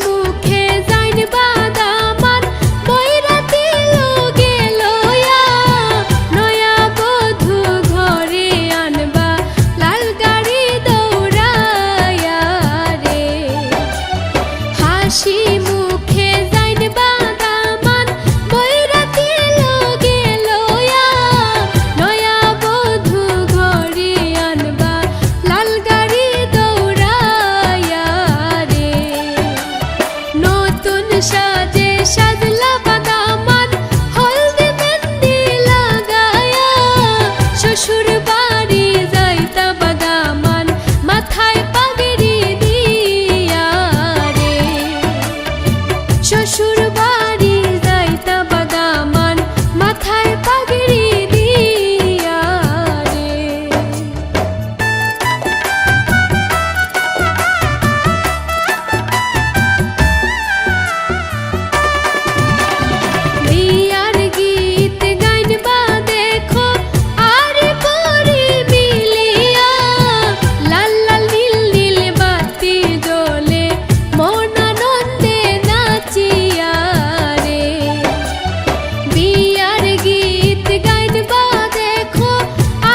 মুখে যাইন বাদামান বৈরাতি লোগে লয়া নয়া বধূ ঘরে আনবা লাল গাড়ি দৌড়ায়া রে হাসি মুখে যাইন বাদামান বৈরাতি লোগে লয়া নয়া বধূ ঘরে আনবা লাল গাড়ি দৌড়ায়া রে নতুন সাজে সাজলা বাদামান হলদে মেহেন্দি লাগায়া শ্বশুর বাড়ি যাইতা বাদামান মাথায় পাগড়ি দিয়া রে শ্বশুর বাড়ি যাইতা বাদামান মাথায় পাগড়ি দিয়া রে বিয়ার গীত গাইনবা দেখো আর পরি মিলিয়া লাল লাল নীল নীল বাতি জ্বলে মন আনন্দে নাচিয়া রে বিয়ার গীত গাইনবা দেখো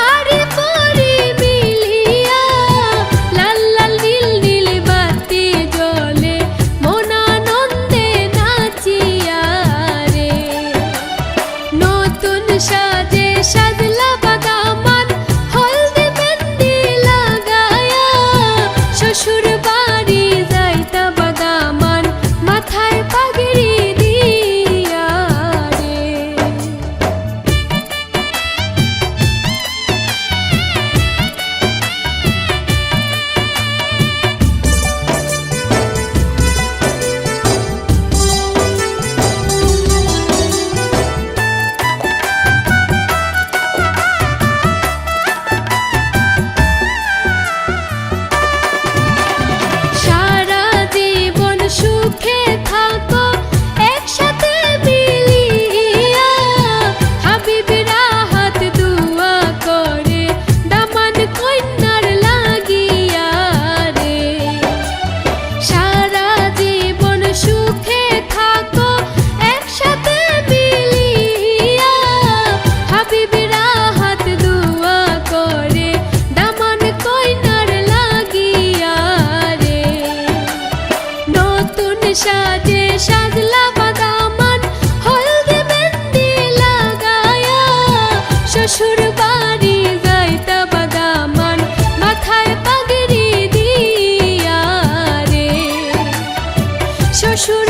আর পরি মিলিয়া লাল লাল নীল নীল বাতি জ্বলে মন আনন্দে নাচিয়া রে নতুন সাজে সাজলা বাদামান হলদে মেহেন্দি লাগায়া শ্বশুর বাড়ি যাইতা বাদামান মাথায় পাগড়ি দিয়া রে সারা জীবন সুখে থাকো একসাথে মিলিয়া হাবিবেরা হাত দুয়া করে দামান কন্যার লাগিয়া রে সারা জীবন সুখে থাকো একসাথে মিলিয়া হাবিবেরা হাত দুয়া করে দামান কন্যার লাগিয়া রে নতুন সাজে সাজলা বাদামান হলদে মেহেন্দি লাগায়া শ্বশুর বাড়ি যাইতা বাদামান মাথায় পাগড়ি দিয়া রে শ্বশুর